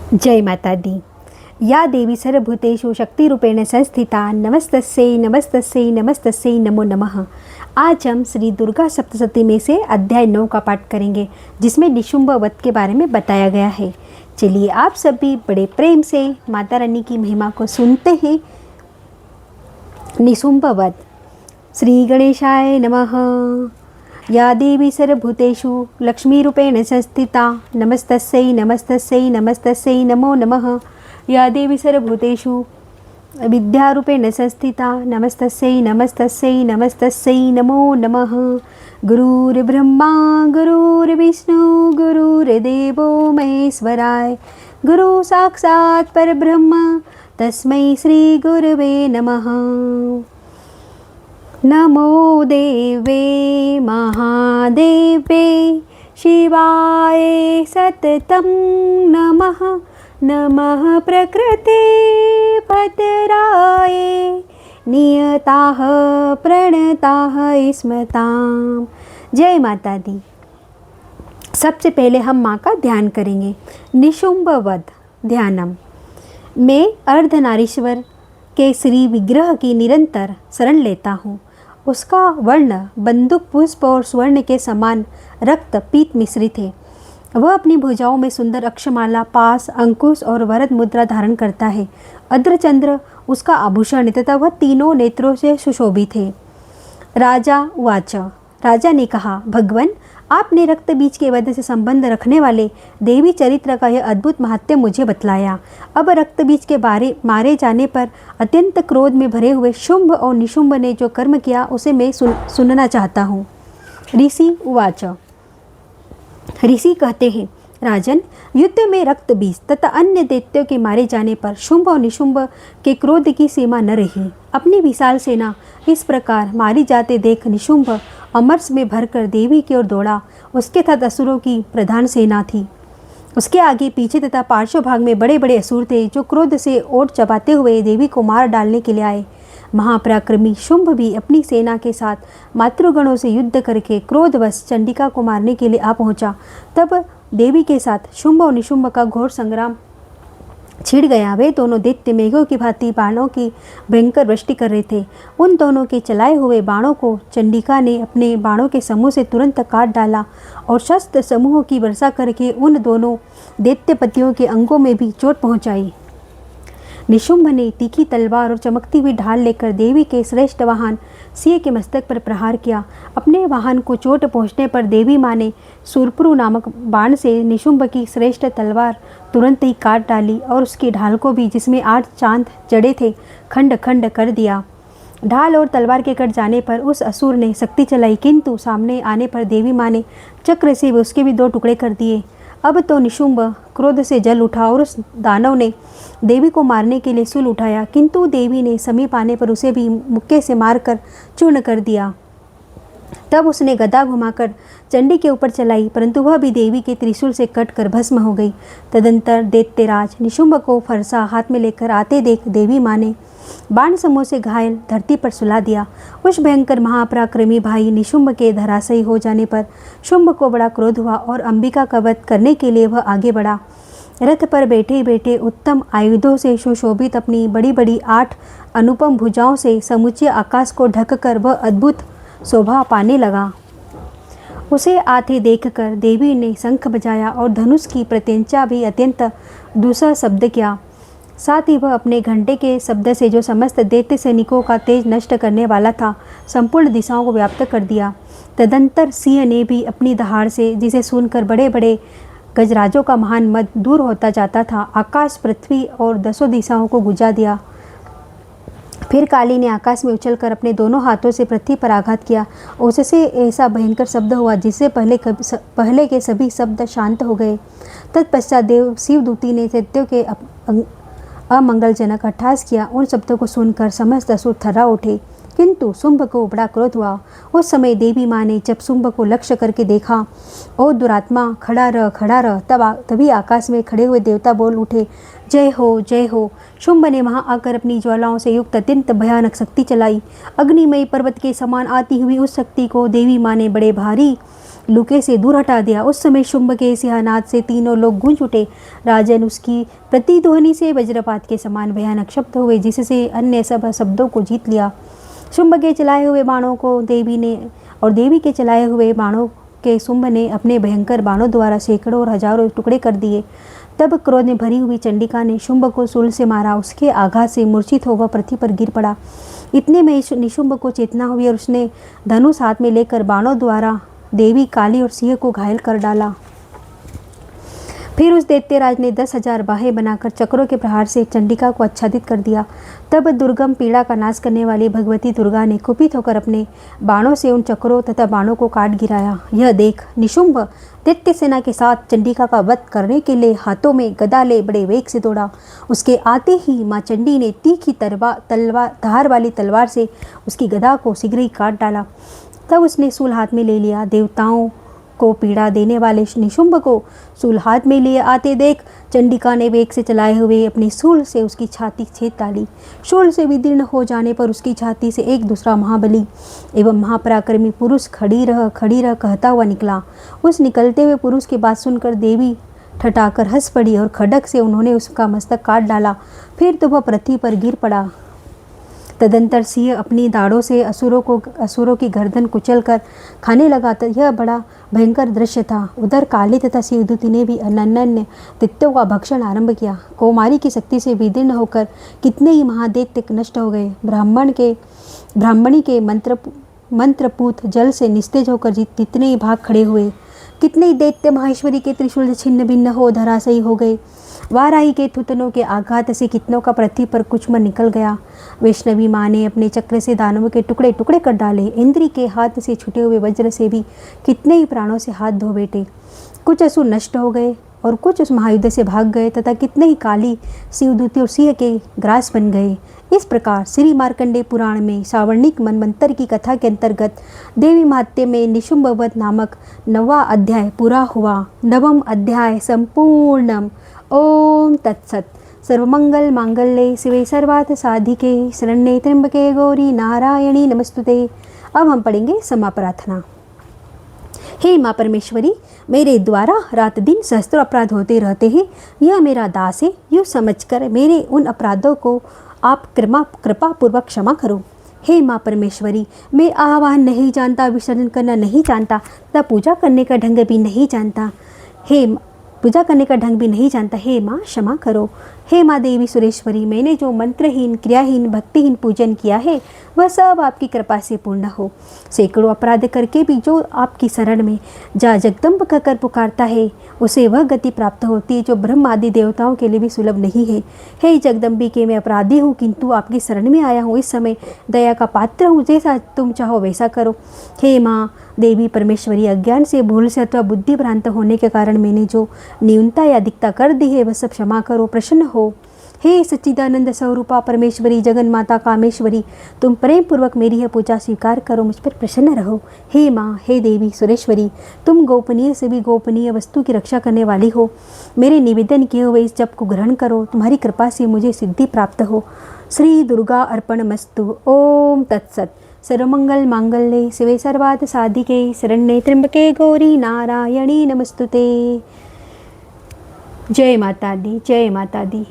जय माता दी। या देवी सर्वभूतेषु शक्तिरूपेण संस्थिता नमस्तस्यै नमस्तस्यै नमस्तस्यै नमो नमः। आज हम श्री दुर्गा सप्तशती में से अध्याय 9 का पाठ करेंगे, जिसमें निशुंभ वध के बारे में बताया गया है। चलिए आप सभी बड़े प्रेम से माता रानी की महिमा को सुनते हैं। निशुंभ वध। श्री गणेशाय नमः। या देवी सर्वभूतेषु लक्ष्मीरूपेण संस्थिता नमस्तस्यै नमस्तस्यै नमस्तस्यै नमो नमः। या देवी सर्वभूतेषु विद्यारूपेण संस्थिता नमस्तस्यै नमस्तस्यै नमस्तस्यै नमो नमः। गुरुर्ब्रह्मा गुरुर्विष्णु गुरुर्देवो महेश्वराय गुरु साक्षात् परब्रह्म तस्मै श्री गुरवे नमः। नमो देवे महादेवे शिवाय सततं नमः। नमः प्रकृते पतराय नियताः प्रणताः स्मतां। जय माता दी। सबसे पहले हम माँ का ध्यान करेंगे। निशुंभ वध ध्यानम। मैं अर्धनारीश्वर के श्री विग्रह की निरंतर शरण लेता हूँ। उसका वर्ण बंदूक पुष्प और स्वर्ण के समान रक्त पीत मिश्रित है। वह अपनी भुजाओं में सुंदर अक्षमाला, पास, अंकुश और वरद मुद्रा धारण करता है। अर्धचंद्र उसका आभूषण तथा वह तीनों नेत्रों से सुशोभित है। राजा उवाच। राजा ने कहा, भगवन, आपने रक्त बीज के वध से संबंध रखने वाले देवी चरित्र का यह अद्भुत महात्म्य मुझे बतलाया। अब रक्त बीज के मारे जाने पर अत्यंत क्रोध में भरे हुए शुंभ और निशुंभ ने जो कर्म किया उसे मैं सुनना चाहता हूँ। ऋषि उवाच। ऋषि कहते हैं, राजन, युद्ध में रक्त बीज तथा अन्य दैत्यों के मारे जाने पर शुंभ और निशुंभ के क्रोध की सीमा न रही। अपनी विशाल सेना इस प्रकार मारी जाते देख निशुंभ अमरस में भरकर देवी की ओर दौड़ा। उसके साथ असुरों की प्रधान सेना थी। उसके आगे पीछे तथा पार्श्व भाग में बड़े बड़े असुर थे, जो क्रोध से ओट चबाते हुए देवी को मार डालने के लिए आए। महापराक्रमी शुंभ भी अपनी सेना के साथ मातृगणों से युद्ध करके क्रोधवश चंडिका को मारने के लिए आ पहुंचा। तब देवी के साथ शुंभ और निशुंभ का घोर संग्राम छिड़ गया। वे दोनों दैत्य मेघों की भांति बाणों की भयंकर वृष्टि कर रहे थे। उन दोनों के चलाए हुए बाणों को चंडिका ने अपने बाणों के समूह से तुरंत काट डाला और शस्त्र समूहों की वर्षा करके उन दोनों दैत्यपतियों के अंगों में भी चोट पहुंचाई। निशुंभ ने तीखी तलवार और चमकती हुई ढाल लेकर देवी के श्रेष्ठ वाहन सिंह के मस्तक पर प्रहार किया। अपने वाहन को चोट पहुंचने पर देवी माँ ने सुरपुरु नामक बाण से निशुंभ की श्रेष्ठ तलवार तुरंत ही काट डाली और उसकी ढाल को भी, जिसमें 8 चांद जड़े थे, खंड खंड कर दिया। ढाल और तलवार के कट जाने पर उस असुर ने शक्ति चलाई, किंतु सामने आने पर देवी माँ ने चक्र से उसके भी 2 टुकड़े कर दिए। अब तो निशुंभ क्रोध से जल उठा और उस दानव ने देवी को मारने के लिए शूल उठाया, किंतु देवी ने समीप आने पर उसे भी मुक्के से मारकर चूर्ण कर दिया। तब उसने गदा घुमाकर चंडी के ऊपर चलाई, परंतु वह भी देवी के त्रिशूल से कटकर भस्म हो गई। तदंतर दैत्यराज निशुंभ को फरसा हाथ में लेकर आते देख देवी माँ ने बाण समूह से घायल धरती पर सुला दिया। उस भयंकर महापराक्रमी भाई निशुंभ के धराशायी हो जाने पर शुंभ को बड़ा क्रोध हुआ और अंबिका का वध करने के लिए वह आगे बढ़ा। रथ पर बैठे बैठे उत्तम आयुधों से सुशोभित अपनी बड़ी बड़ी 8 अनुपम भुजाओं से समूचे आकाश को ढककर वह अद्भुत शोभा पाने लगा। उसे आते देखकर देवी ने शंख बजाया और धनुष की प्रत्यंचा भी अत्यंत दूसरा शब्द किया। साथ ही वह अपने घंटे के शब्द से, जो समस्त दैत्य सैनिकों का तेज नष्ट करने वाला था, संपूर्ण दिशाओं को व्याप्त कर दिया। तदंतर सिंह ने भी अपनी दहाड़ से, जिसे सुनकर बड़े बड़े गजराजों का महान मद दूर होता जाता था, आकाश, पृथ्वी और 10 दिशाओं को गुजा दिया। फिर काली ने आकाश में उछलकर अपने दोनों हाथों से पृथ्वी पर आघात किया। उससे ऐसा भयंकर शब्द हुआ जिससे पहले के सभी शब्द शांत हो गए। तत्पश्चात देव शिवदूती ने दैत्यों के अमंगलजनक अट्टहास किया। उन शब्दों को सुनकर समस्त असुर थर्रा उठे, किंतु शुंभ को बड़ा क्रोध हुआ। उस समय देवी माँ ने जब शुंभ को लक्ष्य करके देखा, ओ दुरात्मा, खड़ा रह। तभी आकाश में खड़े हुए देवता बोल उठे, जय हो जय हो। शुंभ ने वहां आकर अपनी ज्वालाओं से युक्त अत्यंत भयानक शक्ति चलाई। अग्निमय पर्वत के समान आती हुई उस शक्ति को देवी माँ ने बड़े भारी लुके से दूर हटा दिया। उस समय शुंभ के सिंहनाद से तीनों लोग गूंज उठे। राजन उसकी प्रतिध्वनि से वज्रपात के समान भयानक शब्द हुए, जिससे अन्य सब शब्दों को जीत लिया। शुंभ के चलाए हुए बाणों को देवी ने और देवी के चलाए हुए बाणों के शुंभ ने अपने भयंकर बाणों द्वारा सैकड़ों और हजारों टुकड़े कर दिए। तब क्रोध में भरी हुई चंडिका ने शुंभ को शूल से मारा। उसके आघात से मूर्छित होकर पृथ्वी पर गिर पड़ा। इतने में निशुंभ को चेतना हुई और उसने धनुष हाथ में लेकर बाणों द्वारा देवी, काली और सिंह को घायल कर डाला। फिर उस दैत्यराज ने 10,000 बाहें बनाकर चक्रों के प्रहार से चंडिका को आच्छादित कर दिया। तब दुर्गम पीड़ा का नाश करने वाली भगवती दुर्गा ने कुपित होकर अपने बाणों से उन चक्रों तथा बाणों को काट गिराया। यह देख निशुंभ दैत्य सेना के साथ चंडिका का वध करने के लिए हाथों में गदा ले बड़े वेग से दौड़ा। उसके आते ही माँ चंडी ने तीखी धार वाली तलवार से उसकी गदा को शीघ्र ही काट डाला। तब उसने शूल हाथ में ले लिया। देवताओं को पीड़ा देने वाले निशुंभ को शूल हाथ में लिए आते देख चंडिका ने वेग से चलाए हुए अपनी शूल से उसकी छाती छेद डाली। शूल से विदीर्ण हो जाने पर उसकी छाती से एक दूसरा महाबली एवं महापराक्रमी पुरुष खड़ी रह कहता हुआ निकला। उस निकलते हुए पुरुष की बात सुनकर देवी ठठाकर हंस पड़ी और खड्ग से उन्होंने उसका मस्तक काट डाला। फिर तो वह पृथ्वी पर गिर पड़ा। तदंतर सिंह अपनी दाढ़ों से असुरों की गर्दन कुचल कर खाने लगा। यह बड़ा भयंकर दृश्य था। उधर काली तथा शिवदूती ने भी अनन्य दैत्यों का भक्षण आरंभ किया। कौमारी की शक्ति से विदीर्ण होकर कितने ही महादैत्य नष्ट हो गए। ब्राह्मणी के मंत्रपूत जल से निस्तेज होकर कितने ही भाग खड़े हुए। कितने ही दैत्य महेश्वरी के त्रिशूल छिन्न भिन्न हो धराशायी हो गए। वाराही के थुतनों के आघात से कितनों का पृथ्वी पर कुछ मन निकल गया। वैष्णवी माँ ने अपने चक्र से दानवों के टुकड़े टुकड़े कर डाले। इंद्री के हाथ से छुटे हुए वज्र से भी कितने ही प्राणों से हाथ धो बैठे। कुछ असुर नष्ट हो गए और कुछ उस महायुद्ध से भाग गए तथा कितने ही काली, शिवदूती और सिंह के ग्रास बन गए। इस प्रकार श्री मार्कंडेय पुराण में सावर्णिक मनवंतर की कथा के अंतर्गत देवी महात्म्य में निशुंभ वध नामक 9वां अध्याय पूरा हुआ। 9वां अध्याय संपूर्णम। ओम तत्सत। सर्वमंगल मांगल्ये शिवे सर्वार्थ साधिके शरण्ये त्र्यंबके गौरी नारायणी नमस्तुते। अब हम पढ़ेंगे क्षमा प्रार्थना। हे माँ परमेश्वरी, मेरे द्वारा रात दिन सहस्त्रों अपराध होते रहते हैं। यह मेरा दास है, यूँ समझकर मेरे उन अपराधों को आप कृपा पूर्वक क्षमा करो। हे माँ परमेश्वरी, मैं आह्वान नहीं जानता, विसर्जन करना नहीं जानता तथा पूजा करने का ढंग भी नहीं जानता। हे माँ क्षमा करो। हे माँ देवी सुरेश्वरी, मैंने जो मंत्रहीन, क्रियाहीन, भक्तिहीन पूजन किया है वह सब आपकी कृपा से पूर्ण हो। सैकड़ों अपराध करके भी जो आपकी शरण में जगदम्ब कहकर पुकारता है उसे वह गति प्राप्त होती है जो ब्रह्म आदि देवताओं के लिए भी सुलभ नहीं है। हे जगदम्बिके, मैं अपराधी हूँ किंतु आपकी शरण में आया हूँ। इस समय दया का पात्र हूँ, जैसा तुम चाहो वैसा करो। हे माँ देवी परमेश्वरी, अज्ञान से, भूल से अथवा बुद्धि भ्रांत होने के कारण मैंने जो न्यूनता या अधिकता कर दी है वह सब क्षमा करो, प्रसन्न हो। हे सच्चिदानंद स्वरूपा परमेश्वरी, जगन माता कामेश्वरी, तुम प्रेम पूर्वक मेरी यह पूजा स्वीकार करो, मुझ पर प्रसन्न रहो। हे माँ, हे देवी सुरेश्वरी, तुम गोपनीय से भी गोपनीय वस्तु की रक्षा करने वाली हो। मेरे निवेदन किए हुए इस जप को ग्रहण करो, तुम्हारी कृपा से मुझे सिद्धि प्राप्त हो। श्री दुर्गा अर्पणमस्तु। ओम तत्सत। सर्वमंगल मांगल्ये शिवे सर्वार्थ साधिके शरण्ये त्र्यंबके गौरी नारायणी नमस्तुते। जय माता दी, जय माता दी।